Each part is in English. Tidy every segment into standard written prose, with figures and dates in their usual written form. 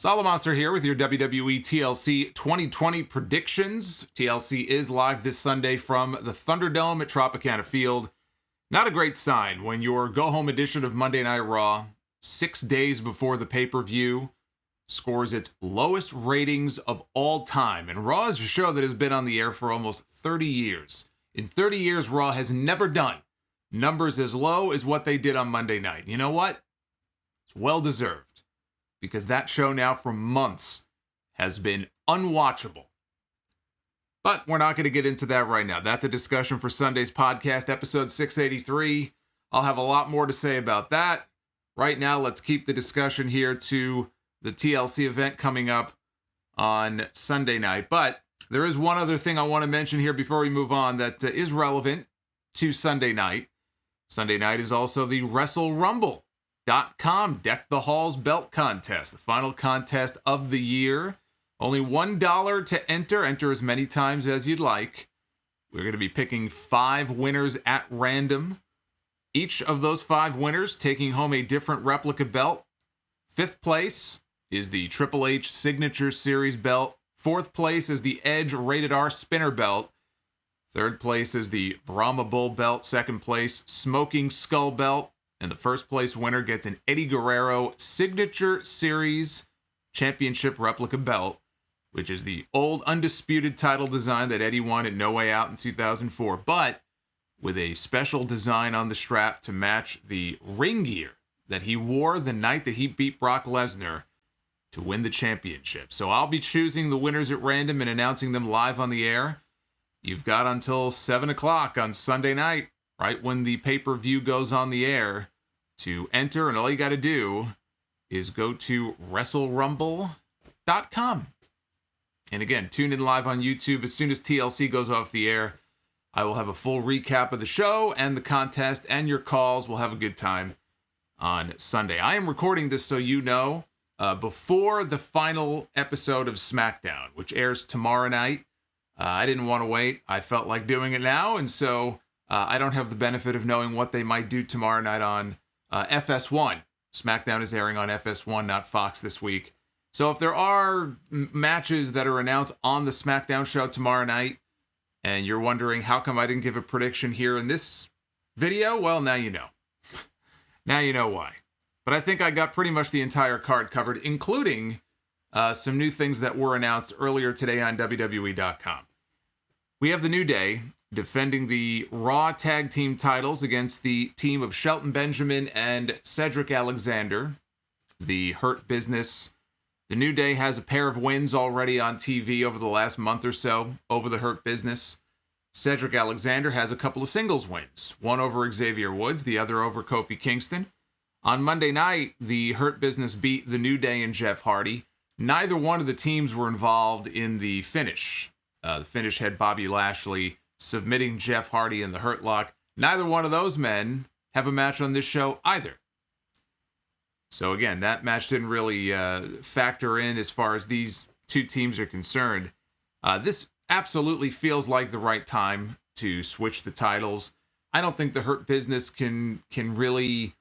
Solomonster here with your WWE TLC 2020 predictions. TLC is live this Sunday from the Thunderdome at Tropicana Field. Not a great sign when your go-home edition of Monday Night Raw, 6 days before the pay-per-view, scores its lowest ratings of all time. And Raw is a show that has been on the air for almost 30 years. In 30 years, Raw has never done numbers as low as what they did on Monday night. You know what? It's well-deserved, because that show now for months has been unwatchable. But we're not going to get into that right now. That's a discussion for Sunday's podcast, episode 683. I'll have a lot more to say about that. Right now, let's keep the discussion here to the TLC event coming up on Sunday night. But there is one other thing I want to mention here before we move on that is relevant to Sunday night. Sunday night is also the WrestleRumble.com Deck the Halls belt contest, the final contest of the year. Only $1 to enter. Enter as many times as you'd like. We're going to be picking 5 winners at random. Each of those 5 winners taking home a different replica belt. 5th place is the Triple H Signature Series belt. 4th place is the Edge Rated R Spinner belt. 3rd place is the Brahma Bull belt. 2nd place, Smoking Skull belt. And the 1st place winner gets an Eddie Guerrero Signature Series Championship replica belt, which is the old undisputed title design that Eddie won at No Way Out in 2004, but with a special design on the strap to match the ring gear that he wore the night that he beat Brock Lesnar to win the championship. So I'll be choosing the winners at random and announcing them live on the air. You've got until 7 o'clock on Sunday night, right when the pay-per-view goes on the air, to enter, and all you got to do is go to WrestleRumble.com. And again, tune in live on YouTube. As soon as TLC goes off the air, I will have a full recap of the show and the contest and your calls. We'll have a good time on Sunday. I am recording this, so you know, before the final episode of Smackdown, which airs tomorrow night. I didn't want to wait. I felt like doing it now, and so I don't have the benefit of knowing what they might do tomorrow night on FS1. SmackDown is airing on FS1, not Fox this week. So if there are matches that are announced on the SmackDown show tomorrow night, and you're wondering how come I didn't give a prediction here in this video, well, now you know. Now you know why. But I think I got pretty much the entire card covered, including some new things that were announced earlier today on WWE.com. We have the New Day defending the Raw Tag Team titles against the team of Shelton Benjamin and Cedric Alexander, the Hurt Business. The New Day has a pair of wins already on TV over the last month or so over the Hurt Business. Cedric Alexander has a couple of singles wins, one over Xavier Woods, the other over Kofi Kingston. On Monday night, the Hurt Business beat the New Day and Jeff Hardy. Neither one of the teams were involved in the finish. The finish had Bobby Lashley submitting Jeff Hardy in the Hurt Lock. Neither one of those men have a match on this show either. So again, that match didn't really factor in as far as these two teams are concerned. This absolutely feels like the right time to switch the titles. I don't think the Hurt Business can really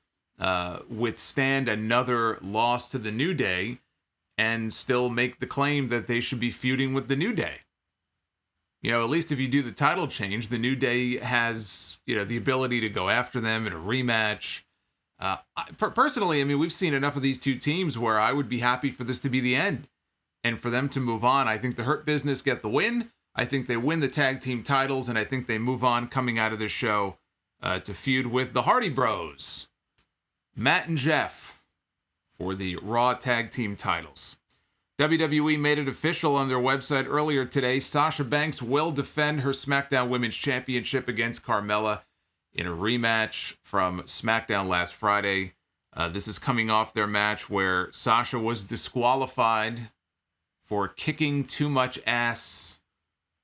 withstand another loss to the New Day and still make the claim that they should be feuding with the New Day. You know, at least if you do the title change, the New Day has, the ability to go after them in a rematch. Personally, I mean, we've seen enough of these two teams where I would be happy for this to be the end and for them to move on. I think the Hurt Business get the win. I think they win the tag team titles, and I think they move on coming out of this show to feud with the Hardy Bros, Matt and Jeff, for the Raw tag team titles. WWE made it official on their website earlier today. Sasha Banks will defend her SmackDown Women's Championship against Carmella in a rematch from SmackDown last Friday. This is coming off their match where Sasha was disqualified for kicking too much ass,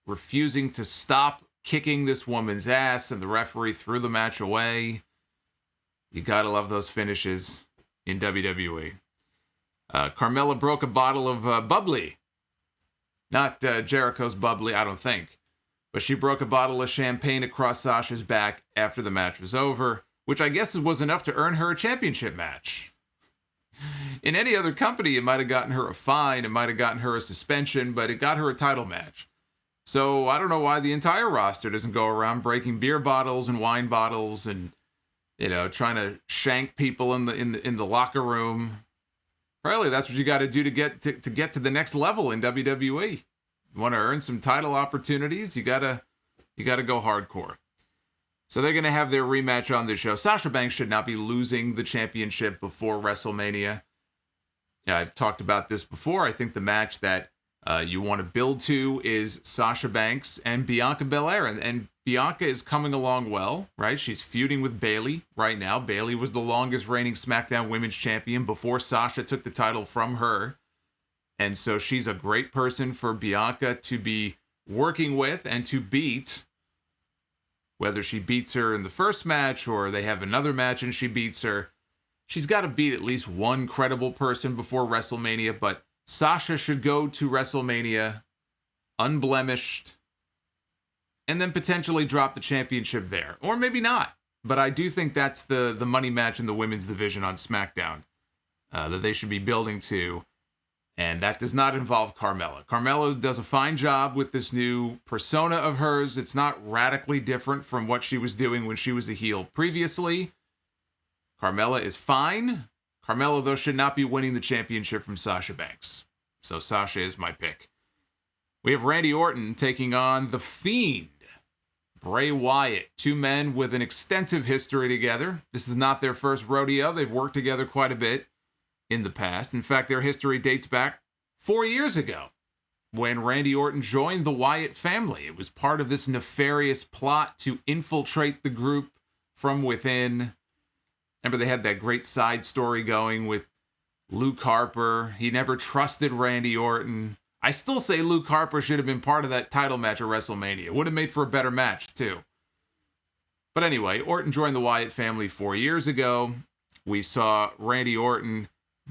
refusing to stop kicking this woman's ass, and the referee threw the match away. You gotta love those finishes in WWE. Carmella broke a bottle of bubbly. Not Jericho's bubbly, I don't think. But she broke a bottle of champagne across Sasha's back after the match was over, which I guess was enough to earn her a championship match. In any other company, it might have gotten her a fine, it might have gotten her a suspension, but it got her a title match. So I don't know why the entire roster doesn't go around breaking beer bottles and wine bottles and, trying to shank people in the locker room. Probably that's what you got to do to get to the next level in WWE. You want to earn some title opportunities, you gotta go hardcore. So they're gonna have their rematch on this show. Sasha Banks should not be losing the championship before WrestleMania. Yeah, I've talked about this before. I think the match that you want to build to is Sasha Banks and Bianca Belair. And Bianca is coming along well, right? She's feuding with Bayley right now. Bayley was the longest reigning SmackDown Women's Champion before Sasha took the title from her. And so she's a great person for Bianca to be working with and to beat. Whether she beats her in the first match or they have another match and she beats her, she's got to beat at least one credible person before WrestleMania. But Sasha should go to WrestleMania unblemished and then potentially drop the championship there. Or maybe not. But I do think that's the money match in the women's division on SmackDown that they should be building to. And that does not involve Carmella. Carmella does a fine job with this new persona of hers. It's not radically different from what she was doing when she was a heel previously. Carmella is fine. Carmella, though, should not be winning the championship from Sasha Banks. So Sasha is my pick. We have Randy Orton taking on The Fiend, Bray Wyatt. Two men with an extensive history together. This is not their first rodeo. They've worked together quite a bit in the past. In fact, their history dates back 4 years ago when Randy Orton joined the Wyatt family. It was part of this nefarious plot to infiltrate the group from within. Remember, they had that great side story going with Luke Harper. He never trusted Randy Orton. I still say Luke Harper should have been part of that title match at WrestleMania. Would have made for a better match, too. But anyway, Orton joined the Wyatt family 4 years ago. We saw Randy Orton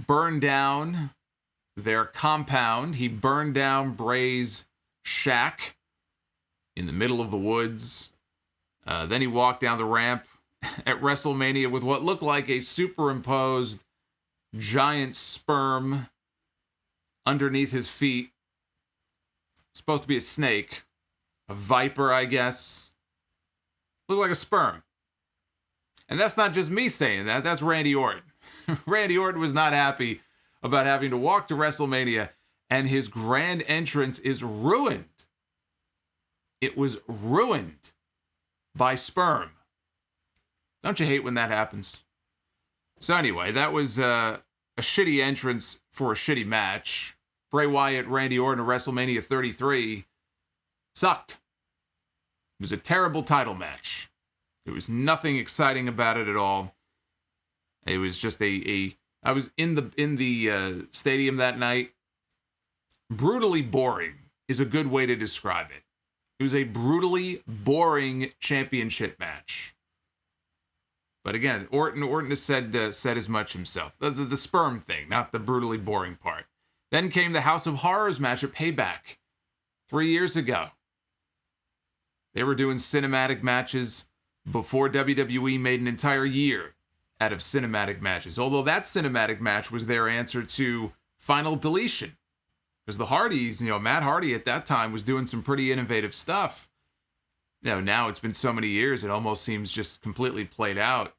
burn down their compound. He burned down Bray's shack in the middle of the woods. Then he walked down the ramp at WrestleMania with what looked like a superimposed giant sperm underneath his feet. Supposed to be a snake. A viper, I guess. Looked like a sperm. And that's not just me saying that. That's Randy Orton. Randy Orton was not happy about having to walk to WrestleMania, and his grand entrance is ruined. It was ruined by sperm. Don't you hate when that happens? So anyway, that was a shitty entrance for a shitty match. Bray Wyatt, Randy Orton at WrestleMania 33 sucked. It was a terrible title match. There was nothing exciting about it at all. It was just I was in the stadium that night. Brutally boring is a good way to describe it. It was a brutally boring championship match. But again, Orton has said as much himself. The sperm thing, not the brutally boring part. Then came the House of Horrors match at Payback 3 years ago. They were doing cinematic matches before WWE made an entire year out of cinematic matches. Although that cinematic match was their answer to Final Deletion. Because the Hardys, Matt Hardy at that time was doing some pretty innovative stuff. Now it's been so many years, it almost seems just completely played out.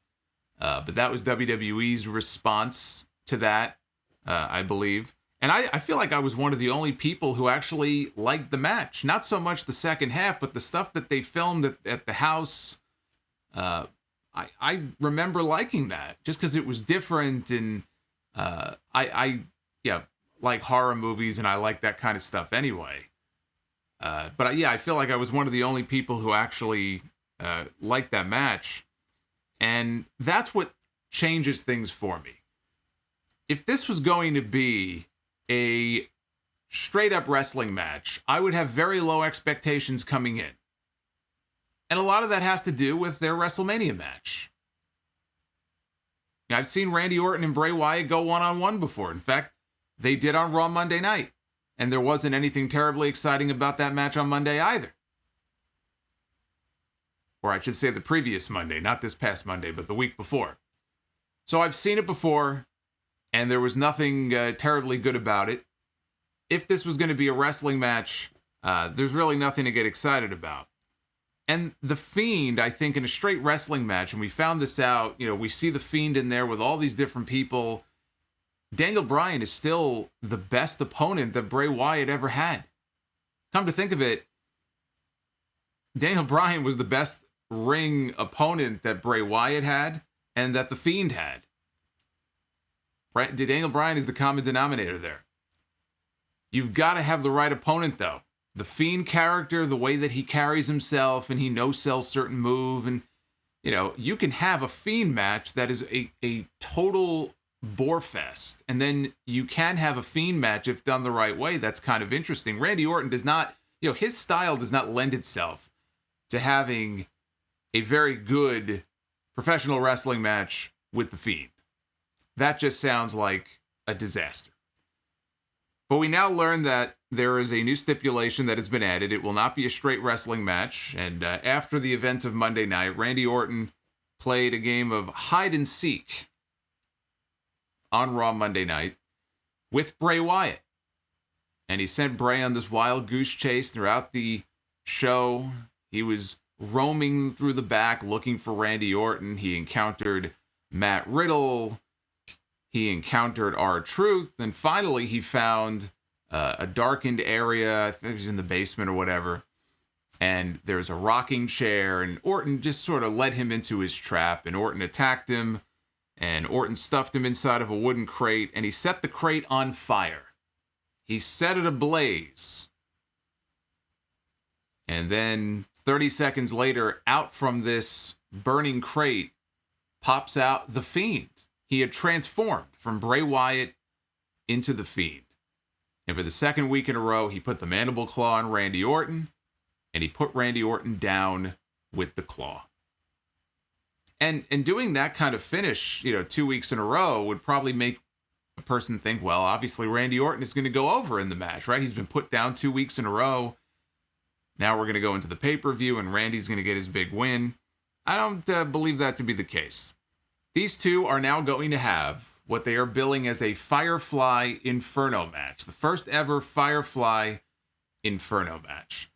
But that was WWE's response to that, I believe. And I feel like I was one of the only people who actually liked the match. Not so much the second half, but the stuff that they filmed at the house. I remember liking that just because it was different, and I like horror movies, and I like that kind of stuff anyway. But I feel like I was one of the only people who actually liked that match, and that's what changes things for me. If this was going to be a straight up wrestling match, I would have very low expectations coming in. And a lot of that has to do with their WrestleMania match. I've seen Randy Orton and Bray Wyatt go one-on-one before. In fact, they did on Raw Monday night. And there wasn't anything terribly exciting about that match on Monday either. Or I should say the previous Monday, not this past Monday, but the week before. So I've seen it before. and there was nothing terribly good about it. If this was going to be a wrestling match, there's really nothing to get excited about. And the Fiend, I think, in a straight wrestling match, and we found this out, we see the Fiend in there with all these different people. Daniel Bryan is still the best opponent that Bray Wyatt ever had. Come to think of it, Daniel Bryan was the best ring opponent that Bray Wyatt had and that the Fiend had. Daniel Bryan is the common denominator there. You've got to have the right opponent, though. The Fiend character, the way that he carries himself, and he no-sells certain move, and, you can have a Fiend match that is a total bore fest, and then you can have a Fiend match if done the right way. That's kind of interesting. Randy Orton does not, his style does not lend itself to having a very good professional wrestling match with the Fiend. That just sounds like a disaster. But we now learn that there is a new stipulation that has been added. It will not be a straight wrestling match. And after the event of Monday night, Randy Orton played a game of hide and seek on Raw Monday night with Bray Wyatt. And he sent Bray on this wild goose chase throughout the show. He was roaming through the back looking for Randy Orton. He encountered Matt Riddle. He encountered R-Truth, and finally he found a darkened area. I think it was in the basement or whatever. And there's a rocking chair, and Orton just sort of led him into his trap, and Orton attacked him, and Orton stuffed him inside of a wooden crate, and he set the crate on fire. He set it ablaze. And then 30 seconds later, out from this burning crate pops out the Fiend. He had transformed from Bray Wyatt into the Fiend. And for the second week in a row, he put the mandible claw on Randy Orton, and he put Randy Orton down with the claw. And doing that kind of finish, 2 weeks in a row would probably make a person think, well, obviously Randy Orton is going to go over in the match, right? He's been put down 2 weeks in a row. Now we're going to go into the pay-per-view, and Randy's going to get his big win. I don't believe that to be the case. These two are now going to have what they are billing as a Firefly Inferno match. The first ever Firefly Inferno match.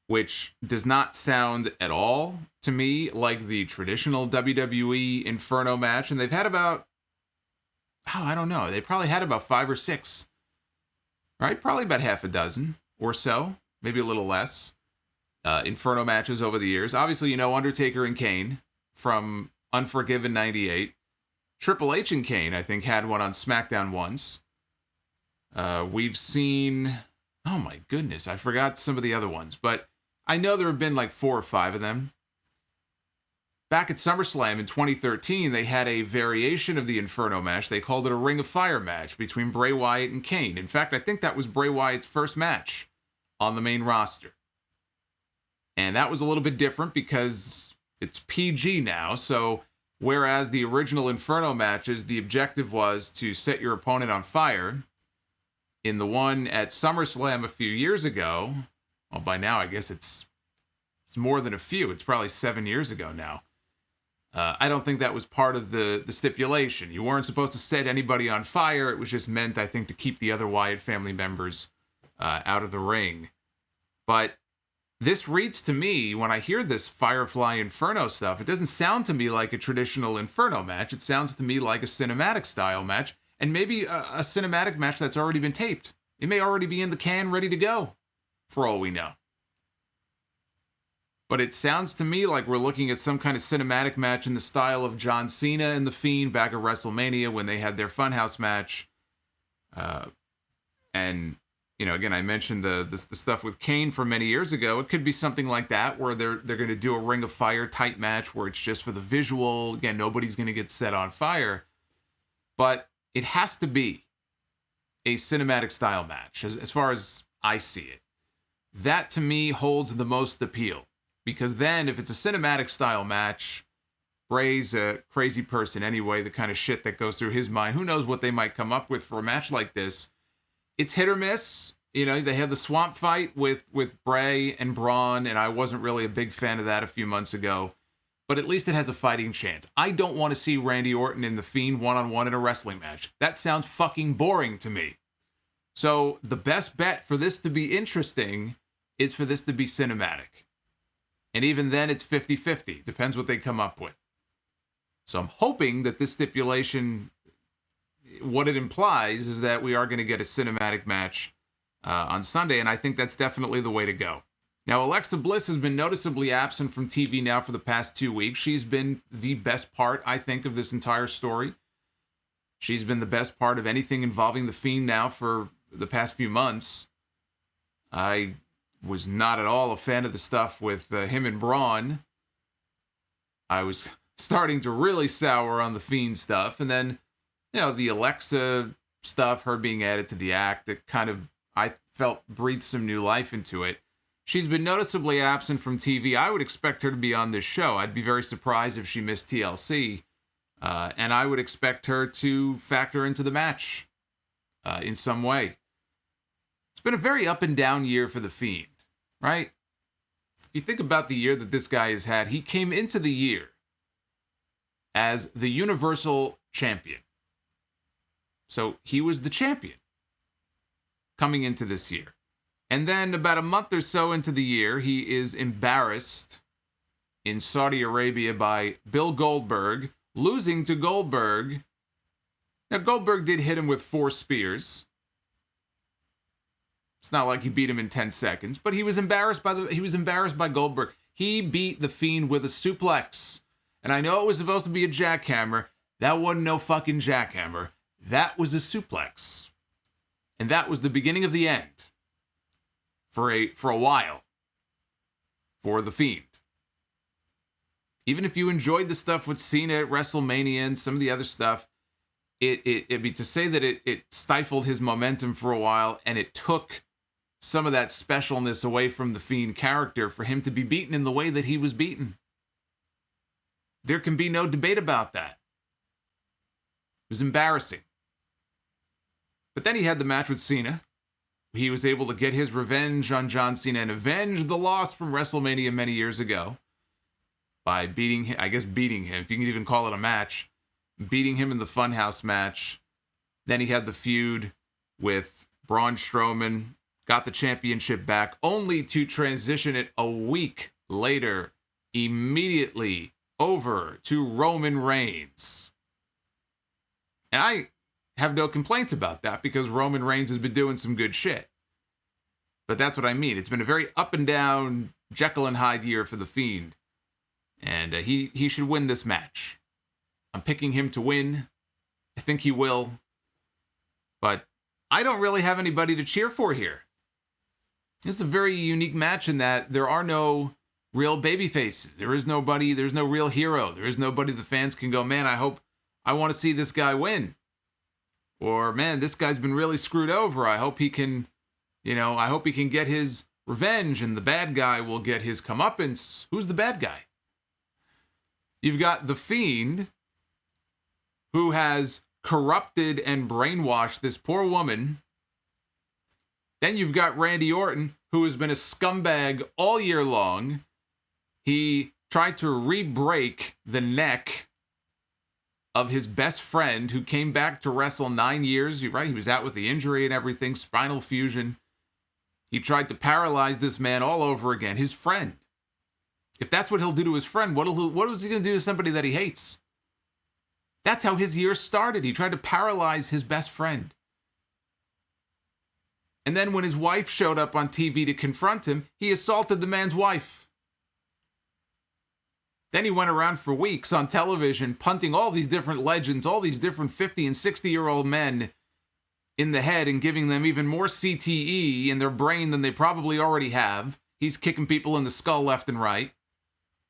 Which does not sound at all to me like the traditional WWE Inferno match. And they've had about, I don't know, they probably had about 5 or 6. Right? Probably about half a dozen or so. Maybe a little less. Inferno matches over the years. Obviously, Undertaker and Kane from Unforgiven 98. Triple H and Kane, I think, had one on Smackdown once. We've seen, oh my goodness, I forgot some of the other ones, but I know there have been like 4 or 5 of them. Back at SummerSlam in 2013, they had a variation of the Inferno match. They called it a Ring of Fire match between Bray Wyatt and Kane. In fact, I think that was Bray Wyatt's first match on the main roster. And that was a little bit different because it's PG now, so whereas the original Inferno matches, the objective was to set your opponent on fire, in the one at SummerSlam a few years ago, well, by now I guess it's more than a few, it's probably 7 years ago now. I don't think that was part of the stipulation. You weren't supposed to set anybody on fire. It was just meant, I think, to keep the other Wyatt family members out of the ring. But this reads to me, when I hear this Firefly Inferno stuff, it doesn't sound to me like a traditional Inferno match. It sounds to me like a cinematic style match, and maybe a cinematic match that's already been taped. It may already be in the can, ready to go, for all we know. But it sounds to me like we're looking at some kind of cinematic match in the style of John Cena and The Fiend back at WrestleMania when they had their Funhouse match. And again, I mentioned the stuff with Kane from many years ago. It could be something like that, where they're going to do a Ring of Fire type match where it's just for the visual. Again, nobody's going to get set on fire. But it has to be a cinematic style match, as far as I see it. That, to me, holds the most appeal. Because then, if it's a cinematic style match, Bray's a crazy person anyway, the kind of shit that goes through his mind. Who knows what they might come up with for a match like this. It's hit or miss. They had the swamp fight with Bray and Braun, and I wasn't really a big fan of that a few months ago. but at least it has a fighting chance. I don't want to see Randy Orton and The Fiend one-on-one in a wrestling match. That sounds fucking boring to me. So the best bet for this to be interesting is for this to be cinematic. And even then, it's 50-50. Depends what they come up with. So I'm hoping that this stipulation, what it implies is that we are going to get a cinematic match on Sunday, and I think that's definitely the way to go. Now, Alexa Bliss has been noticeably absent from TV now for the past 2 weeks. She's been the best part, I think, of this entire story. She's been the best part of anything involving The Fiend now for the past few months. I was not at all a fan of the stuff with him and Braun. I was starting to really sour on the Fiend stuff. And then, the Alexa stuff, her being added to the act, that kind of, I felt, breathed some new life into it. She's been noticeably absent from TV. I would expect her to be on this show. I'd be very surprised if she missed TLC. And I would expect her to factor into the match in some way. It's been a very up and down year for The Fiend, right? If you think about the year that this guy has had, he came into the year as the Universal Champion. So he was the champion coming into this year. And then about a month or so into the year, he is embarrassed in Saudi Arabia by Bill Goldberg, losing to Goldberg. Now, Goldberg did hit him with 4 spears. It's not like he beat him in 10 seconds, but he was embarrassed by Goldberg. He beat The Fiend with a suplex. And I know it was supposed to be a jackhammer. That wasn't no fucking jackhammer. That was a suplex. And that was the beginning of the end. For a while, for The Fiend. Even if you enjoyed the stuff with Cena at WrestleMania and some of the other stuff, to say that it stifled his momentum for a while, and it took some of that specialness away from the Fiend character for him to be beaten in the way that he was beaten. There can be no debate about that. It was embarrassing. But then he had the match with Cena. He was able to get his revenge on John Cena and avenge the loss from WrestleMania many years ago by beating him, if you can even call it a match, beating him in the Funhouse match. Then he had the feud with Braun Strowman, got the championship back, only to transition it a week later, immediately over to Roman Reigns. And I have no complaints about that because Roman Reigns has been doing some good shit. But that's what I mean. It's been a very up and down, Jekyll and Hyde year for The Fiend. And he should win this match. I'm picking him to win. I think he will. But I don't really have anybody to cheer for here. This is a very unique match in that there are no real baby faces. There's no real hero. There is nobody the fans can go, man, I want to see this guy win. Or, man, this guy's been really screwed over. I hope he can get his revenge and the bad guy will get his comeuppance. Who's the bad guy? You've got The Fiend, who has corrupted and brainwashed this poor woman. Then you've got Randy Orton, who has been a scumbag all year long. He tried to re-break the neck of his best friend who came back to wrestle 9 years. You're right, he was out with the injury and everything, spinal fusion. He tried to paralyze this man all over again, his friend. If that's what he'll do to his friend, what is he going to do to somebody that he hates? That's how his year started. He tried to paralyze his best friend. And then when his wife showed up on TV to confront him, he assaulted the man's wife. Then he went around for weeks on television, punting all these different legends, all these different 50 and 60-year-old men in the head and giving them even more CTE in their brain than they probably already have. He's kicking people in the skull left and right.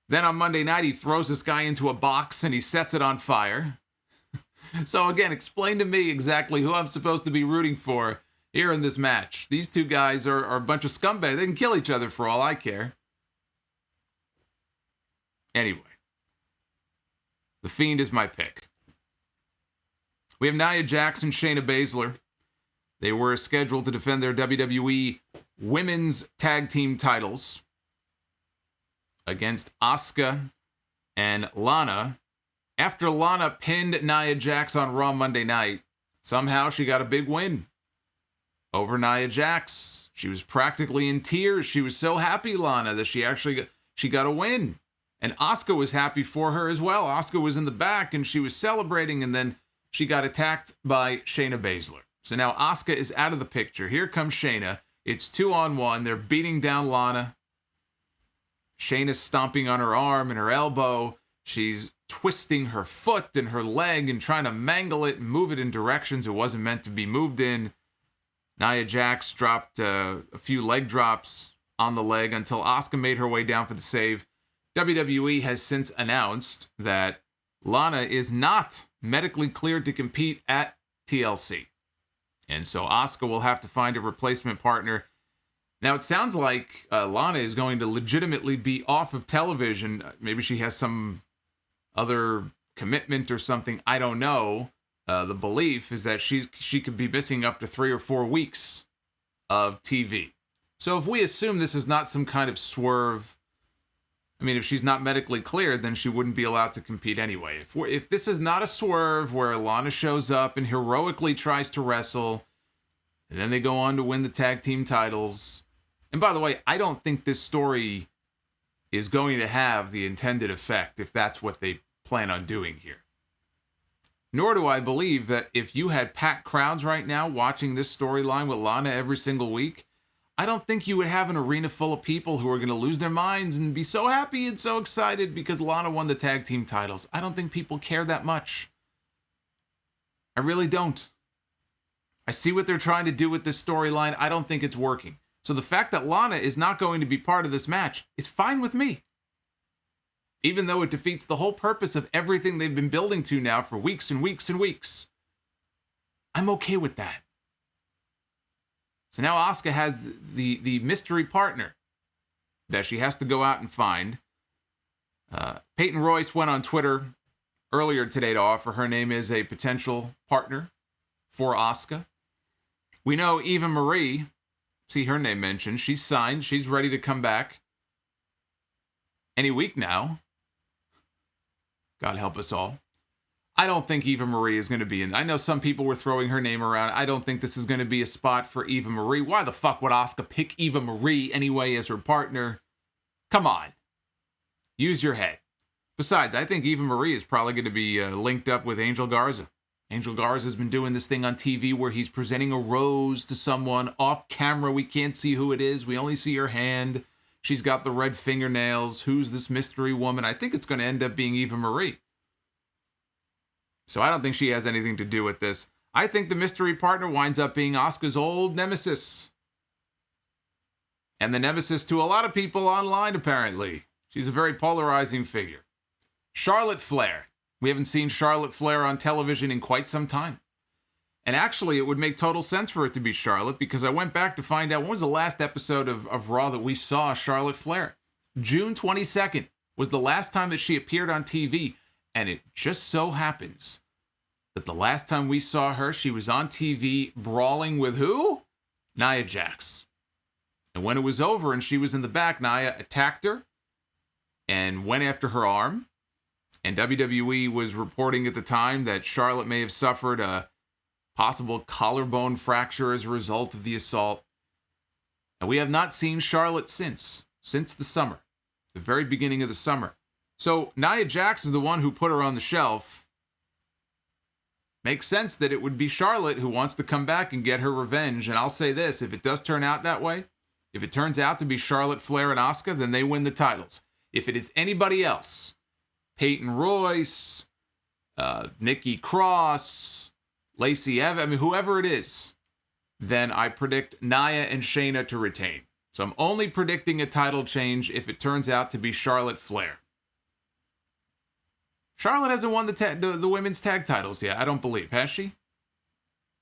Then on Monday night, he throws this guy into a box and he sets it on fire. So again, explain to me exactly who I'm supposed to be rooting for here in this match. These two guys are a bunch of scumbags. They can kill each other for all I care. Anyway, The Fiend is my pick. We have Nia Jax and Shayna Baszler. They were scheduled to defend their WWE Women's Tag Team titles against Asuka And Lana, after Lana pinned Nia Jax on Raw Monday night, somehow she got a big win over Nia Jax. She was practically in tears. She was so happy, Lana, that she got a win. And Asuka was happy for her as well. Asuka was in the back and she was celebrating, and then she got attacked by Shayna Baszler. So now Asuka is out of the picture. Here comes Shayna. It's 2-on-1. They're beating down Lana. Shayna's stomping on her arm and her elbow. She's twisting her foot and her leg and trying to mangle it and move it in directions it wasn't meant to be moved in. Nia Jax dropped a few leg drops on the leg until Asuka made her way down for the save. WWE has since announced that Lana is not medically cleared to compete at TLC. And so Asuka will have to find a replacement partner. Now, it sounds like Lana is going to legitimately be off of television. Maybe she has some other commitment or something. I don't know. The belief is that she could be missing up to 3 or 4 weeks of TV. So if we assume this is not some kind of swerve, I mean, if she's not medically cleared, then she wouldn't be allowed to compete anyway. If this is not a swerve where Lana shows up and heroically tries to wrestle, and then they go on to win the tag team titles. And by the way, I don't think this story is going to have the intended effect if that's what they plan on doing here. Nor do I believe that if you had packed crowds right now watching this storyline with Lana every single week, I don't think you would have an arena full of people who are going to lose their minds and be so happy and so excited because Lana won the tag team titles. I don't think people care that much. I really don't. I see what they're trying to do with this storyline. I don't think it's working. So the fact that Lana is not going to be part of this match is fine with me. Even though it defeats the whole purpose of everything they've been building to now for weeks and weeks and weeks. I'm okay with that. So now Asuka has the mystery partner that she has to go out and find. Peyton Royce went on Twitter earlier today to offer her name as a potential partner for Asuka. We know Eva Marie, see her name mentioned. She's signed. She's ready to come back any week now. God help us all. I don't think Eva Marie is going to be in. I know some people were throwing her name around. I don't think this is going to be a spot for Eva Marie. Why the fuck would Asuka pick Eva Marie anyway as her partner? Come on. Use your head. Besides, I think Eva Marie is probably going to be linked up with Angel Garza. Angel Garza has been doing this thing on TV where he's presenting a rose to someone off camera. We can't see who it is. We only see her hand. She's got the red fingernails. Who's this mystery woman? I think it's going to end up being Eva Marie. So I don't think she has anything to do with this. I think the mystery partner winds up being Asuka's old nemesis. And the nemesis to a lot of people online, apparently. She's a very polarizing figure. Charlotte Flair. We haven't seen Charlotte Flair on television in quite some time. And actually, it would make total sense for it to be Charlotte, because I went back to find out when was the last episode of Raw that we saw Charlotte Flair. June 22nd was the last time that she appeared on TV. And it just so happens that the last time we saw her, she was on TV brawling with who? Nia Jax. And when it was over and she was in the back, Nia attacked her and went after her arm. And WWE was reporting at the time that Charlotte may have suffered a possible collarbone fracture as a result of the assault. And we have not seen Charlotte since the summer, the very beginning of the summer. So Nia Jax is the one who put her on the shelf. Makes sense that it would be Charlotte who wants to come back and get her revenge. And I'll say this, if it does turn out that way, if it turns out to be Charlotte Flair and Asuka, then they win the titles. If it is anybody else, Peyton Royce, Nikki Cross, Lacey Evans, I mean, whoever it is, then I predict Nia and Shayna to retain. So I'm only predicting a title change if it turns out to be Charlotte Flair. Charlotte hasn't won the women's tag titles yet, I don't believe. Has she?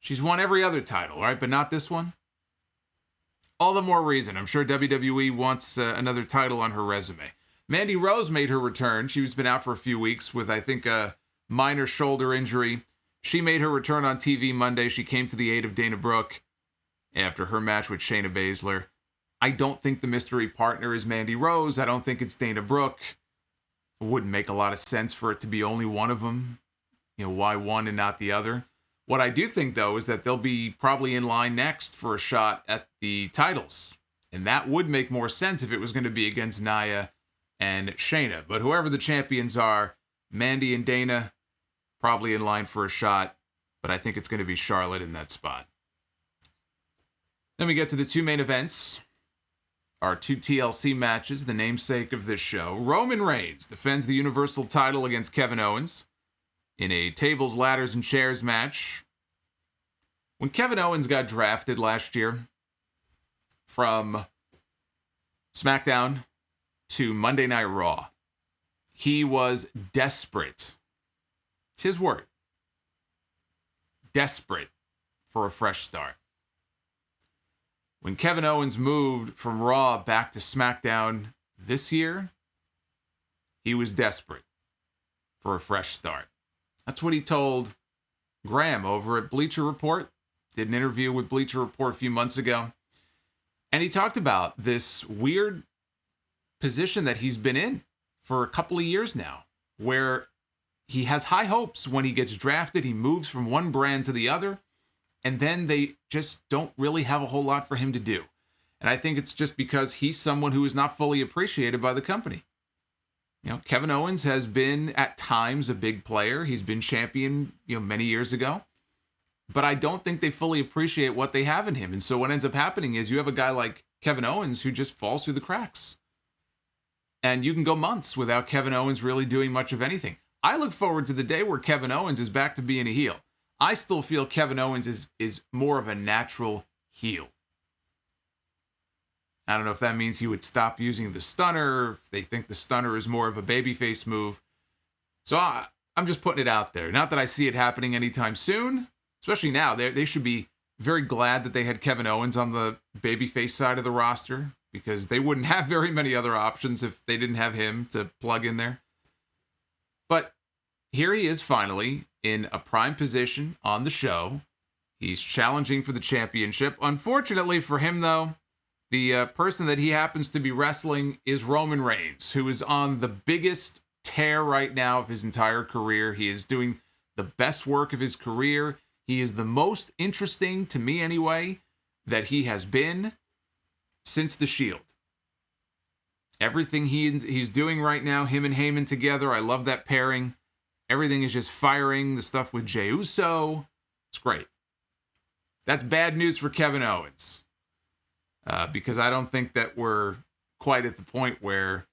She's won every other title, right? But not this one? All the more reason. I'm sure WWE wants another title on her resume. Mandy Rose made her return. She's been out for a few weeks with, I think, a minor shoulder injury. She made her return on TV Monday. She came to the aid of Dana Brooke after her match with Shayna Baszler. I don't think the mystery partner is Mandy Rose. I don't think it's Dana Brooke. It wouldn't make a lot of sense for it to be only one of them. Why one and not the other? What I do think, though, is that they'll be probably in line next for a shot at the titles. And that would make more sense if it was going to be against Nia and Shayna. But whoever the champions are, Mandy and Dana, probably in line for a shot. But I think it's going to be Charlotte in that spot. Then we get to the two main events. Our two TLC matches, the namesake of this show. Roman Reigns defends the Universal title against Kevin Owens in a tables, ladders, and chairs match. When Kevin Owens got drafted last year from SmackDown to Monday Night Raw, he was desperate. It's his word. Desperate for a fresh start. When Kevin Owens moved from Raw back to SmackDown this year, he was desperate for a fresh start. That's what he told Graham over at Bleacher Report. Did an interview with Bleacher Report a few months ago. And he talked about this weird position that he's been in for a couple of years now, where he has high hopes when he gets drafted. He moves from one brand to the other, and then they just don't really have a whole lot for him to do. And I think it's just because he's someone who is not fully appreciated by the company. Kevin Owens has been at times a big player. He's been champion, many years ago. But I don't think they fully appreciate what they have in him. And so what ends up happening is you have a guy like Kevin Owens who just falls through the cracks. And you can go months without Kevin Owens really doing much of anything. I look forward to the day where Kevin Owens is back to being a heel. I still feel Kevin Owens is more of a natural heel. I don't know if that means he would stop using the stunner, if they think the stunner is more of a babyface move. So I'm just putting it out there. Not that I see it happening anytime soon, especially now. They should be very glad that they had Kevin Owens on the babyface side of the roster, because they wouldn't have very many other options if they didn't have him to plug in there. But here he is finally in a prime position on the show. He's challenging for the championship. Unfortunately for him, though, the person that he happens to be wrestling is Roman Reigns, who is on the biggest tear right now of his entire career. He is doing the best work of his career. He is the most interesting, to me anyway, that he has been since The Shield. Everything he's doing right now, him and Heyman together, I love that pairing. Everything is just firing. The stuff with Jey Uso, it's great. That's bad news for Kevin Owens. Because I don't think that we're quite at the point where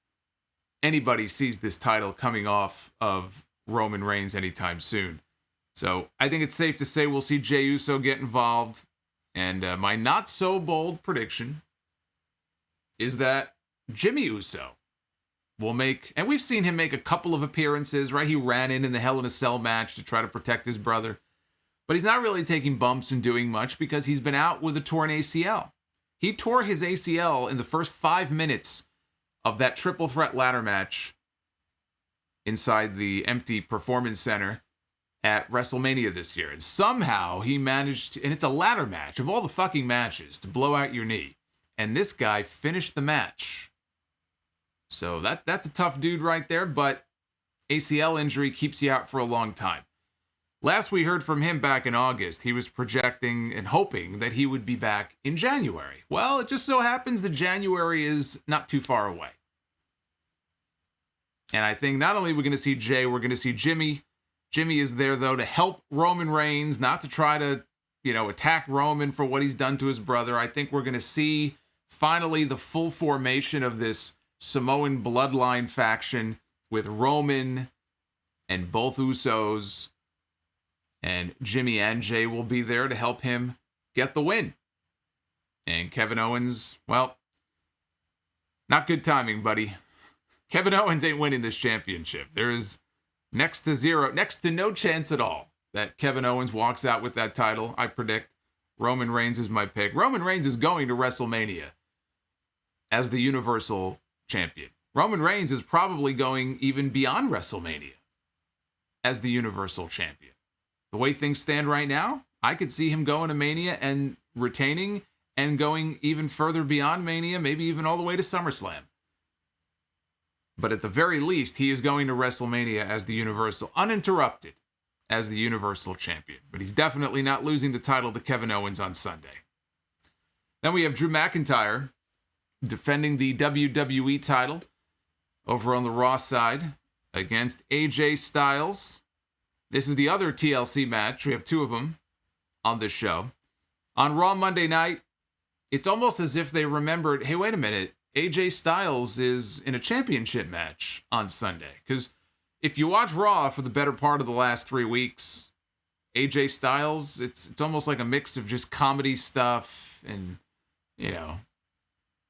anybody sees this title coming off of Roman Reigns anytime soon. So I think it's safe to say we'll see Jey Uso get involved. And my not so bold prediction is that Jimmy Uso will make, and we've seen him make a couple of appearances, right? He ran in the Hell in a Cell match to try to protect his brother. But he's not really taking bumps and doing much because he's been out with a torn ACL. He tore his ACL in the first 5 minutes of that triple threat ladder match inside the empty Performance Center at WrestleMania this year. And somehow he managed, and it's a ladder match of all the fucking matches, to blow out your knee. And this guy finished the match. So that's a tough dude right there, but ACL injury keeps you out for a long time. Last we heard from him back in August, he was projecting and hoping that he would be back in January. Well, it just so happens that January is not too far away. And I think not only are we going to see Jay, we're going to see Jimmy. Jimmy is there, though, to help Roman Reigns, not to try to, attack Roman for what he's done to his brother. I think we're going to see finally the full formation of this Samoan bloodline faction with Roman and both Usos. And Jimmy and Jay will be there to help him get the win. And Kevin Owens, well, not good timing, buddy. Kevin Owens ain't winning this championship. There is next to no chance at all that Kevin Owens walks out with that title. I predict Roman Reigns is my pick. Roman Reigns is going to WrestleMania as the Universal Champion. Roman Reigns is probably going even beyond WrestleMania as the Universal Champion. The way things stand right now, I could see him going to Mania and retaining and going even further beyond Mania, maybe even all the way to SummerSlam. But at the very least, he is going to WrestleMania as the Universal, uninterrupted, as the Universal Champion. But he's definitely not losing the title to Kevin Owens on Sunday. Then we have Drew McIntyre defending the WWE title over on the Raw side against AJ Styles. This is the other TLC match. We have two of them on this show. On Raw Monday night, it's almost as if they remembered, hey, wait a minute, AJ Styles is in a championship match on Sunday. Because if you watch Raw for the better part of the last 3 weeks, AJ Styles, it's almost like a mix of just comedy stuff and,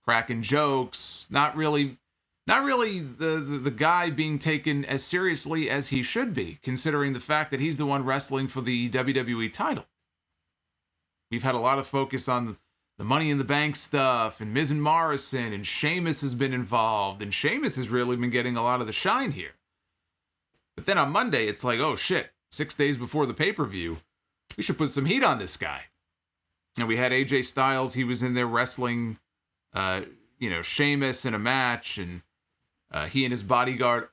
cracking jokes. Not really the guy being taken as seriously as he should be, considering the fact that he's the one wrestling for the WWE title. We've had a lot of focus on the Money in the Bank stuff, and Miz and Morrison, and Sheamus has been involved, and Sheamus has really been getting a lot of the shine here. But then on Monday, it's like, oh shit, 6 days before the pay-per-view, we should put some heat on this guy. And we had AJ Styles, he was in there wrestling, Sheamus in a match, and he and his bodyguard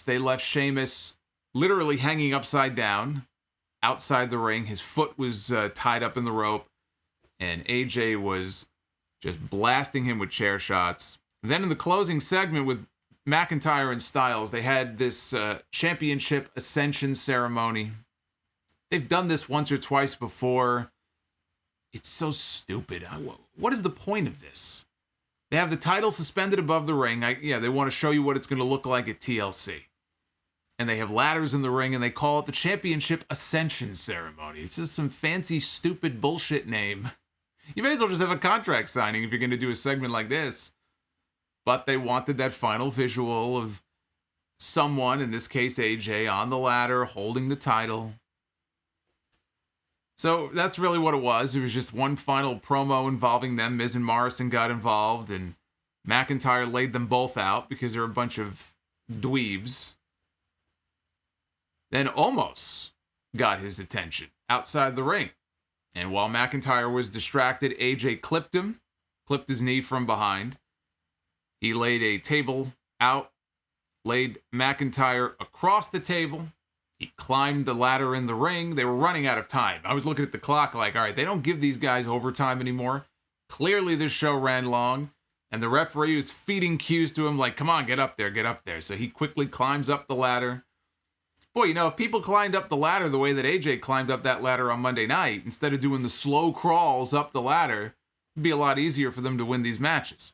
they left Sheamus literally hanging upside down outside the ring. His foot was tied up in the rope, and AJ was just blasting him with chair shots. And then in the closing segment with McIntyre and Styles, they had this championship ascension ceremony. They've done this once or twice before. It's so stupid. What is the point of this? They have the title suspended above the ring. They want to show you what it's going to look like at TLC. And they have ladders in the ring, and they call it the Championship Ascension Ceremony. It's just some fancy, stupid bullshit name. You may as well just have a contract signing if you're going to do a segment like this. But they wanted that final visual of someone, in this case AJ, on the ladder holding the title. So that's really what it was. It was just one final promo involving them. Miz and Morrison got involved, and McIntyre laid them both out because they're a bunch of dweebs. Then Omos got his attention outside the ring. And while McIntyre was distracted, AJ clipped his knee from behind. He laid a table out, laid McIntyre across the table. He climbed the ladder in the ring. They were running out of time. I was looking at the clock like, all right, they don't give these guys overtime anymore. Clearly this show ran long, and the referee was feeding cues to him like, come on, get up there, get up there. So he quickly climbs up the ladder. Boy, if people climbed up the ladder the way that AJ climbed up that ladder on Monday night, instead of doing the slow crawls up the ladder, it'd be a lot easier for them to win these matches.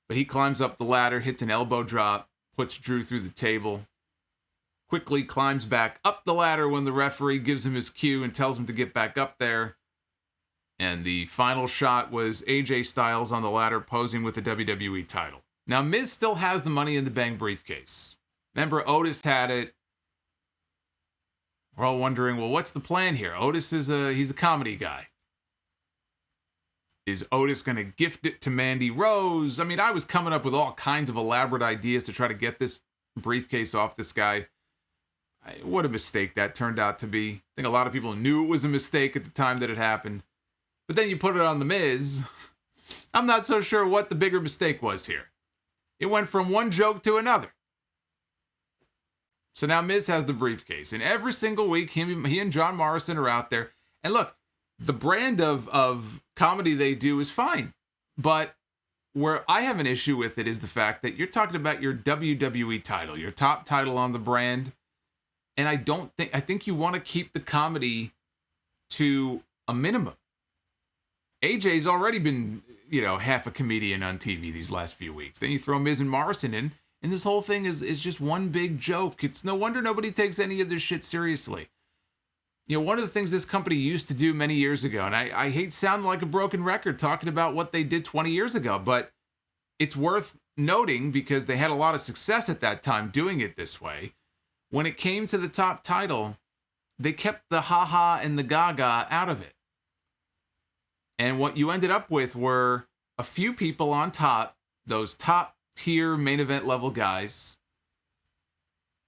But he climbs up the ladder, hits an elbow drop, puts Drew through the table, quickly climbs back up the ladder when the referee gives him his cue and tells him to get back up there. And the final shot was AJ Styles on the ladder posing with the WWE title. Now, Miz still has the Money in the Bank briefcase. Remember, Otis had it. We're all wondering, well, what's the plan here? Otis he's a comedy guy. Is Otis going to gift it to Mandy Rose? I mean, I was coming up with all kinds of elaborate ideas to try to get this briefcase off this guy. What a mistake that turned out to be. I think a lot of people knew it was a mistake at the time that it happened. But then you put it on The Miz. I'm not so sure what the bigger mistake was here. It went from one joke to another. So now Miz has the briefcase. And every single week, he and John Morrison are out there. And look, the brand of comedy they do is fine. But where I have an issue with it is the fact that you're talking about your WWE title, your top title on the brand. And I think you want to keep the comedy to a minimum. AJ's already been, half a comedian on TV these last few weeks. Then you throw Miz and Morrison in, and this whole thing is just one big joke. It's no wonder nobody takes any of this shit seriously. One of the things this company used to do many years ago, and I hate sounding like a broken record talking about what they did 20 years ago, but it's worth noting because they had a lot of success at that time doing it this way. When it came to the top title, they kept the ha-ha and the gaga out of it. And what you ended up with were a few people on top, those top tier main event level guys.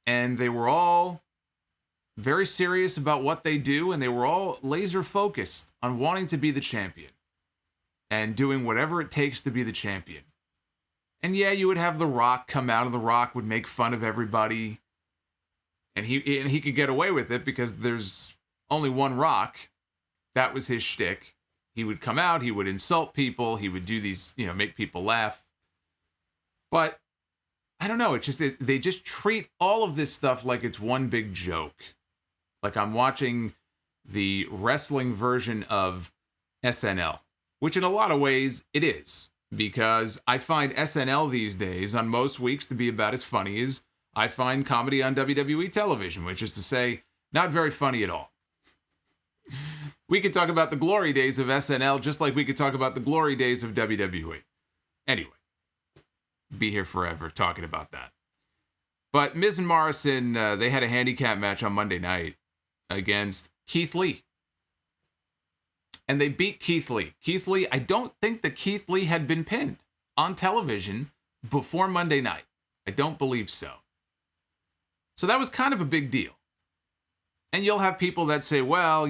And they were all very serious about what they do, and they were all laser focused on wanting to be the champion and doing whatever it takes to be the champion. And yeah, you would have The Rock come out, and The Rock would make fun of everybody. And he could get away with it because there's only one Rock. That was his shtick. He would come out, he would insult people, he would do these, make people laugh. But I don't know, it's just they just treat all of this stuff like it's one big joke. Like I'm watching the wrestling version of SNL, which in a lot of ways it is, because I find SNL these days on most weeks to be about as funny as I find comedy on WWE television, which is to say, not very funny at all. We could talk about the glory days of SNL just like we could talk about the glory days of WWE. Anyway, be here forever talking about that. But Miz and Morrison, they had a handicap match on Monday night against Keith Lee. And they beat Keith Lee. Keith Lee, I don't think that Keith Lee had been pinned on television before Monday night. I don't believe so. So that was kind of a big deal. And you'll have people that say, well,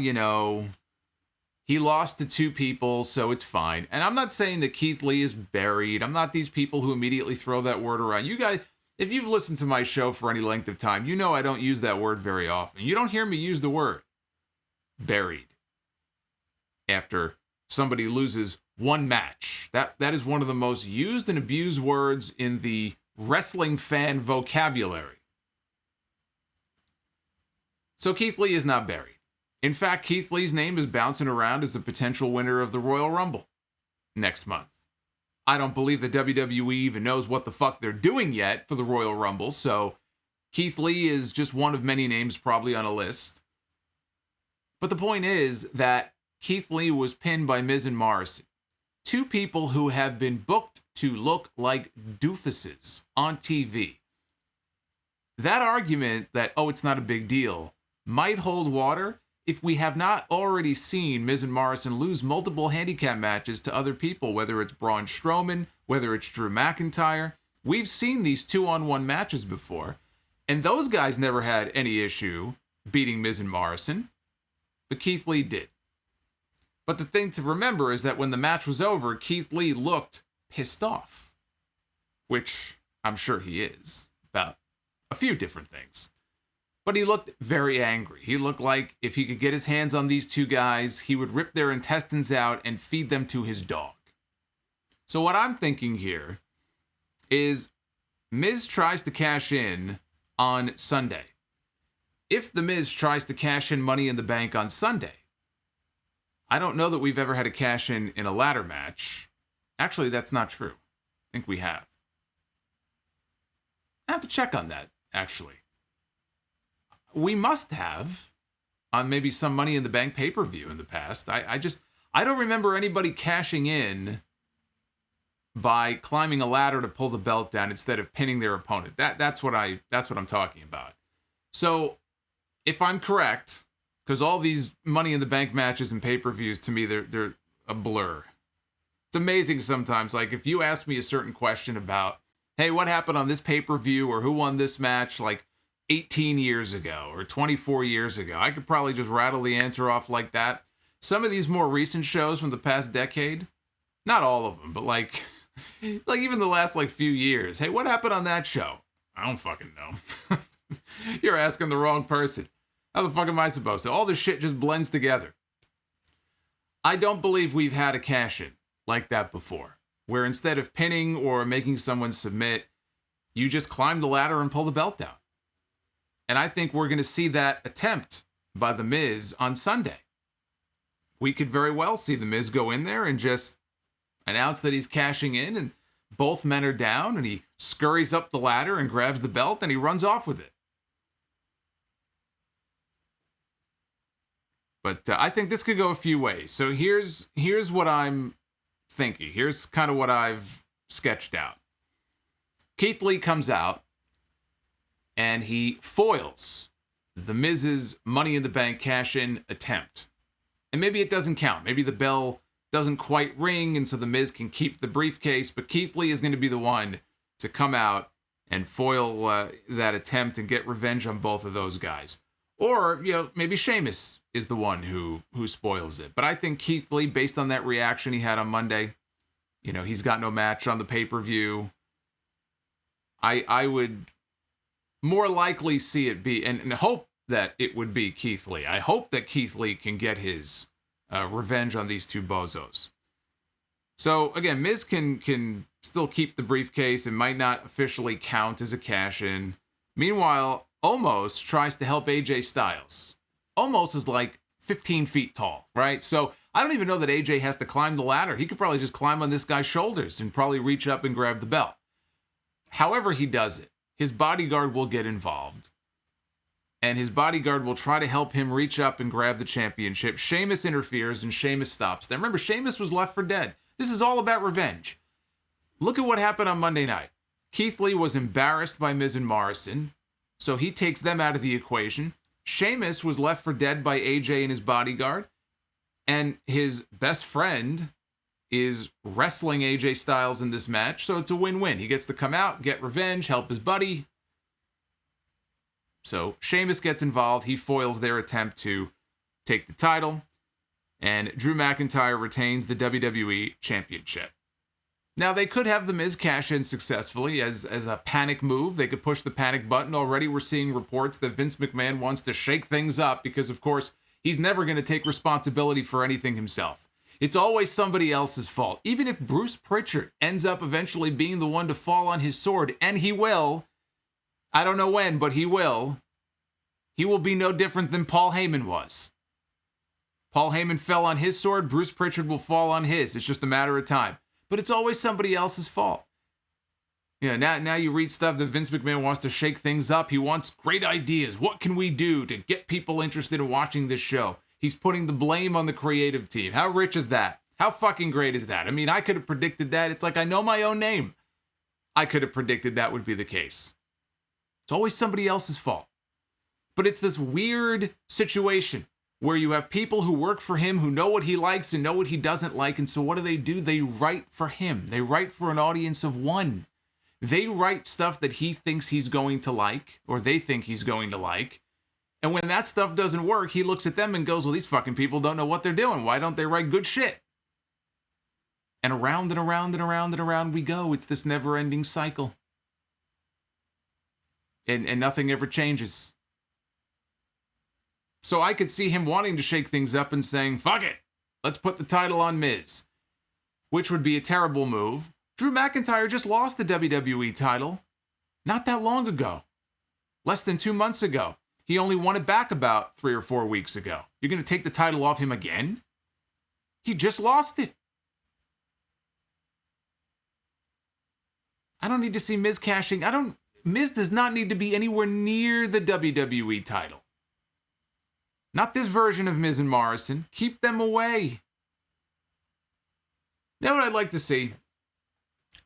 he lost to two people, so it's fine. And I'm not saying that Keith Lee is buried. I'm not these people who immediately throw that word around. You guys, if you've listened to my show for any length of time, you know I don't use that word very often. You don't hear me use the word buried after somebody loses one match. That is one of the most used and abused words in the wrestling fan vocabulary. So Keith Lee is not buried. In fact, Keith Lee's name is bouncing around as the potential winner of the Royal Rumble next month. I don't believe the WWE even knows what the fuck they're doing yet for the Royal Rumble, so Keith Lee is just one of many names probably on a list. But the point is that Keith Lee was pinned by Miz and Morrison, two people who have been booked to look like doofuses on TV. That argument that, it's not a big deal, might hold water if we have not already seen Miz and Morrison lose multiple handicap matches to other people, whether it's Braun Strowman, whether it's Drew McIntyre. We've seen these 2-on-1 matches before, and those guys never had any issue beating Miz and Morrison, but Keith Lee did. But the thing to remember is that when the match was over, Keith Lee looked pissed off, which I'm sure he is about a few different things. But he looked very angry. He looked like if he could get his hands on these two guys, he would rip their intestines out and feed them to his dog. So what I'm thinking here is Miz tries to cash in on Sunday. If The Miz tries to cash in Money in the Bank on Sunday, I don't know that we've ever had a cash in a ladder match. Actually, that's not true. I think we have. I have to check on that, actually. We must have on maybe some Money in the Bank pay-per-view in the past. I don't remember anybody cashing in by climbing a ladder to pull the belt down instead of pinning their opponent. That's what I'm talking about. So if I'm correct, because all these Money in the Bank matches and pay-per-views, to me, they're a blur. It's amazing sometimes. Like, if you ask me a certain question about, hey, what happened on this pay-per-view or who won this match, like 18 years ago or 24 years ago, I could probably just rattle the answer off like that. Some of these more recent shows from the past decade, not all of them, but like even the last few years. Hey, what happened on that show? I don't fucking know. You're asking the wrong person. How the fuck am I supposed to? All this shit just blends together. I don't believe we've had a cash-in like that before, where instead of pinning or making someone submit, you just climb the ladder and pull the belt down. And I think we're going to see that attempt by The Miz on Sunday. We could very well see The Miz go in there and just announce that he's cashing in, and both men are down, and he scurries up the ladder and grabs the belt, and he runs off with it. But I think this could go a few ways. So here's what I'm thinking. Here's kind of what I've sketched out. Keith Lee comes out, and he foils The Miz's Money in the Bank cash-in attempt. And maybe it doesn't count. Maybe the bell doesn't quite ring, and so The Miz can keep the briefcase. But Keith Lee is going to be the one to come out and foil that attempt and get revenge on both of those guys. Or, maybe Sheamus is the one who spoils it. But I think Keith Lee, based on that reaction he had on Monday, he's got no match on the pay-per-view. I would more likely see it be, and hope that it would be Keith Lee. I hope that Keith Lee can get his revenge on these two bozos. So, again, Miz can still keep the briefcase. It might not officially count as a cash-in. Meanwhile, Omos tries to help AJ Styles. Omos is like 15 feet tall, right? So, I don't even know that AJ has to climb the ladder. He could probably just climb on this guy's shoulders and probably reach up and grab the belt. However he does it, his bodyguard will get involved. And his bodyguard will try to help him reach up and grab the championship. Sheamus interferes and Sheamus stops them. Remember, Sheamus was left for dead. This is all about revenge. Look at what happened on Monday night. Keith Lee was embarrassed by Miz and Morrison, so he takes them out of the equation. Sheamus was left for dead by AJ and his bodyguard, and his best friend is wrestling AJ Styles in this match, so it's a win-win. He gets to come out, get revenge, help his buddy. So Sheamus gets involved. He foils their attempt to take the title. And Drew McIntyre retains the WWE Championship. Now, they could have The Miz cash in successfully as a panic move. They could push the panic button. Already we're seeing reports that Vince McMahon wants to shake things up because, of course, he's never going to take responsibility for anything himself. It's always somebody else's fault. Even if Bruce Pritchard ends up eventually being the one to fall on his sword, and he will, I don't know when, but he will be no different than Paul Heyman was. Paul Heyman fell on his sword, Bruce Pritchard will fall on his. It's just a matter of time. But it's always somebody else's fault. You know, now you read stuff that Vince McMahon wants to shake things up. He wants great ideas. What can we do to get people interested in watching this show? He's putting the blame on the creative team. How rich is that? How fucking great is that? I mean, I could have predicted that. It's like I know my own name. I could have predicted that would be the case. It's always somebody else's fault. But it's this weird situation where you have people who work for him who know what he likes and know what he doesn't like. And so what do? They write for him. They write for an audience of one. They write stuff that he thinks he's going to like, or they think he's going to like. And when that stuff doesn't work, he looks at them and goes, well, these fucking people don't know what they're doing. Why don't they write good shit? And around and around and around and around we go. It's this never-ending cycle. And nothing ever changes. So I could see him wanting to shake things up and saying, fuck it, let's put the title on Miz. Which would be a terrible move. Drew McIntyre just lost the WWE title not that long ago. Less than 2 months ago. He only won it back about 3 or 4 weeks ago. You're going to take the title off him again? He just lost it. I don't need to see Miz cashing. Miz does not need to be anywhere near the WWE title. Not this version of Miz and Morrison. Keep them away. Now what I'd like to see,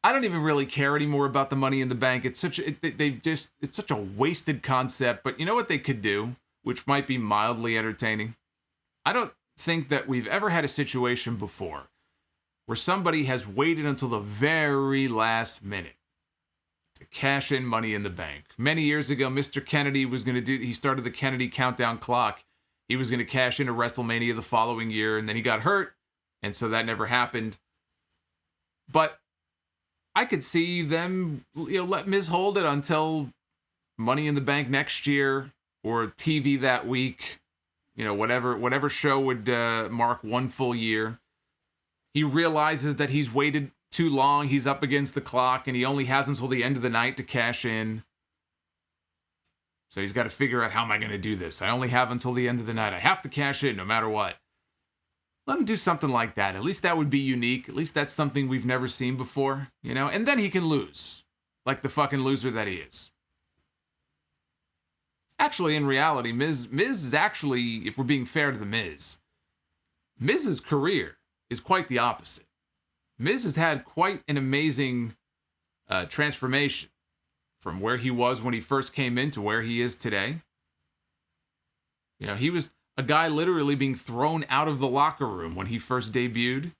I don't even really care anymore about the Money in the Bank. It's such a wasted concept, but you know what they could do, which might be mildly entertaining? I don't think that we've ever had a situation before where somebody has waited until the very last minute to cash in Money in the Bank. Many years ago, Mr. Kennedy he started the Kennedy countdown clock. He was going to cash into WrestleMania the following year, and then he got hurt, and so that never happened. But I could see them, let Miz hold it until Money in the Bank next year, or TV that week, whatever show would mark 1 full year. He realizes that he's waited too long, he's up against the clock, and he only has until the end of the night to cash in. So he's got to figure out, how am I going to do this? I only have until the end of the night. I have to cash in no matter what. Let him do something like that. At least that would be unique. At least that's something we've never seen before, And then he can lose, like the fucking loser that he is. Actually, in reality, Miz is actually, if we're being fair to the Miz's career is quite the opposite. Miz has had quite an amazing transformation from where he was when he first came in to where he is today. He was a guy literally being thrown out of the locker room when he first debuted.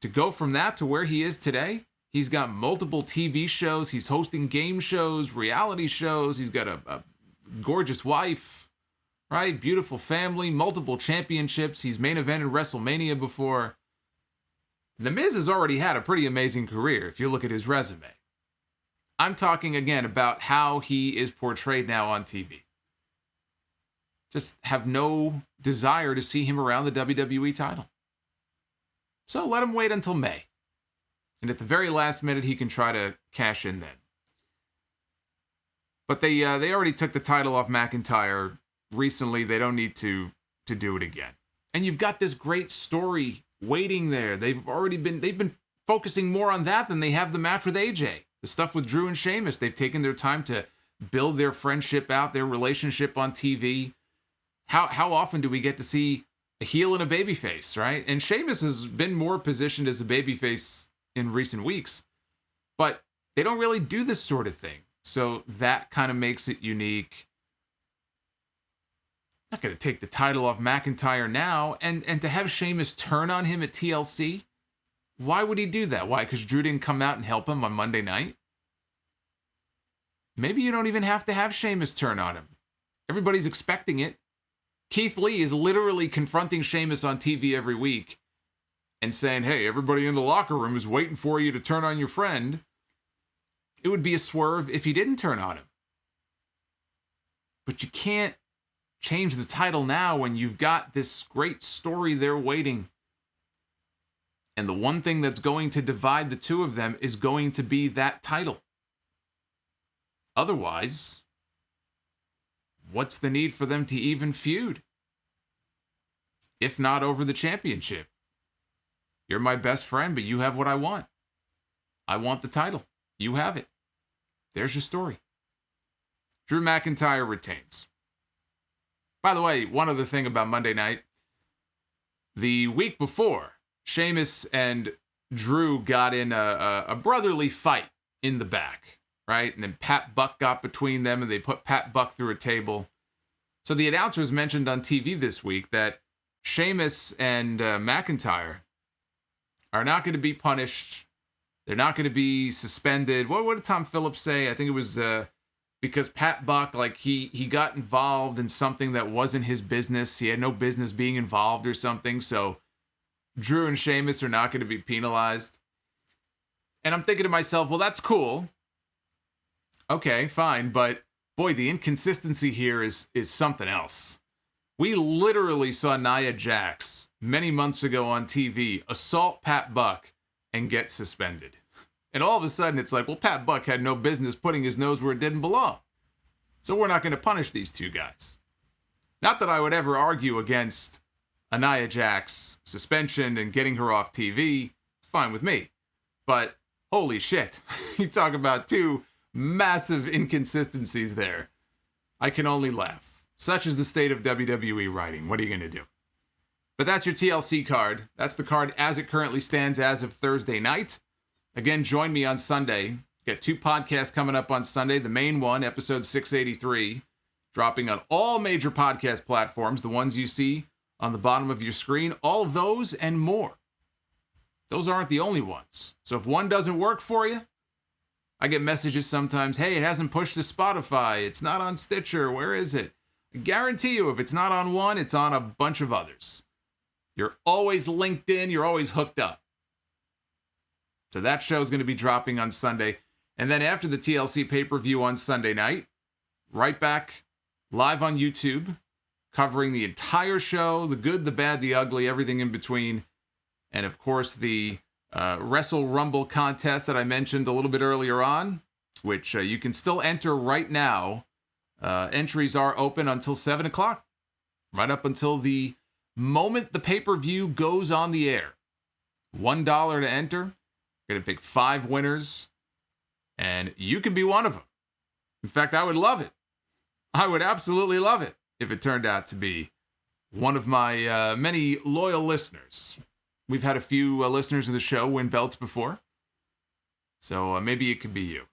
To go from that to where he is today, he's got multiple TV shows. He's hosting game shows, reality shows. He's got a gorgeous wife, right? Beautiful family, multiple championships. He's main evented WrestleMania before. The Miz has already had a pretty amazing career if you look at his resume. I'm talking again about how he is portrayed now on TV. Just have no desire to see him around the WWE title. So let him wait until May. And at the very last minute, he can try to cash in then. But they already took the title off McIntyre recently. They don't need to do it again. And you've got this great story waiting there. They've been focusing more on that than they have the match with AJ. The stuff with Drew and Sheamus. They've taken their time to build their friendship out, their relationship on TV. How often do we get to see a heel and a babyface, right? And Sheamus has been more positioned as a babyface in recent weeks, but they don't really do this sort of thing. So that kind of makes it unique. Not going to take the title off McIntyre now, and to have Sheamus turn on him at TLC, why would he do that? Why? Because Drew didn't come out and help him on Monday night? Maybe you don't even have to have Sheamus turn on him. Everybody's expecting it. Keith Lee is literally confronting Sheamus on TV every week and saying, hey, everybody in the locker room is waiting for you to turn on your friend. It would be a swerve if he didn't turn on him. But you can't change the title now when you've got this great story there waiting. And the one thing that's going to divide the two of them is going to be that title. Otherwise, what's the need for them to even feud? If not over the championship. You're my best friend, but you have what I want. I want the title. You have it. There's your story. Drew McIntyre retains. By the way, one other thing about Monday night. The week before, Sheamus and Drew got in a brotherly fight in the back, right? And then Pat Buck got between them and they put Pat Buck through a table. So the announcers mentioned on TV this week that Sheamus and McIntyre are not going to be punished. They're not going to be suspended. What did Tom Phillips say? I think it was because Pat Buck, like he got involved in something that wasn't his business. He had no business being involved or something. So Drew and Sheamus are not going to be penalized. And I'm thinking to myself, well, that's cool. Okay, fine. But boy, the inconsistency here is something else. We literally saw Nia Jax many months ago on TV assault Pat Buck and get suspended. And all of a sudden it's like, well, Pat Buck had no business putting his nose where it didn't belong. So we're not going to punish these two guys. Not that I would ever argue against a Nia Jax suspension and getting her off TV. It's fine with me. But holy shit. You talk about two massive inconsistencies there. I can only laugh. Such is the state of WWE writing. What are you going to do? But that's your TLC card. That's the card as it currently stands as of Thursday night. Again, join me on Sunday. Got two podcasts coming up on Sunday. The main one, episode 683, dropping on all major podcast platforms, the ones you see on the bottom of your screen. All of those and more. Those aren't the only ones. So if one doesn't work for you, I get messages sometimes, hey, it hasn't pushed to Spotify. It's not on Stitcher. Where is it? I guarantee you, if it's not on one, it's on a bunch of others. You're always linked in. You're always hooked up. So that show is going to be dropping on Sunday. And then after the TLC pay-per-view on Sunday night, right back live on YouTube, covering the entire show, the good, the bad, the ugly, everything in between. And of course, the Wrestle Rumble contest that I mentioned a little bit earlier on, which you can still enter right now. Entries are open until 7 o'clock, right up until the moment the pay-per-view goes on the air. $1 to enter. Going to pick 5 winners, and you could be one of them. In fact, I would love it. I would absolutely love it if it turned out to be one of my many loyal listeners. We've had a few listeners of the show win belts before, so maybe it could be you.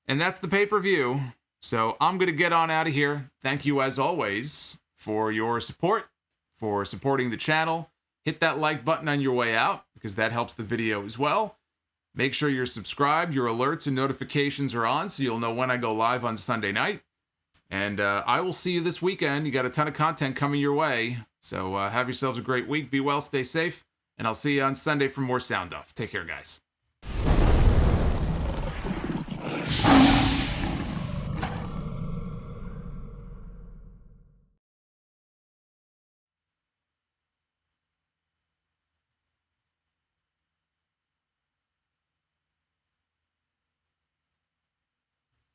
And that's the pay-per-view. So I'm going to get on out of here. Thank you, as always, for your support, for supporting the channel. Hit that like button on your way out, because that helps the video as well. Make sure you're subscribed. Your alerts and notifications are on, so you'll know when I go live on Sunday night. And I will see you this weekend. You got a ton of content coming your way. So have yourselves a great week. Be well, stay safe. And I'll see you on Sunday for more Sound Off. Take care, guys.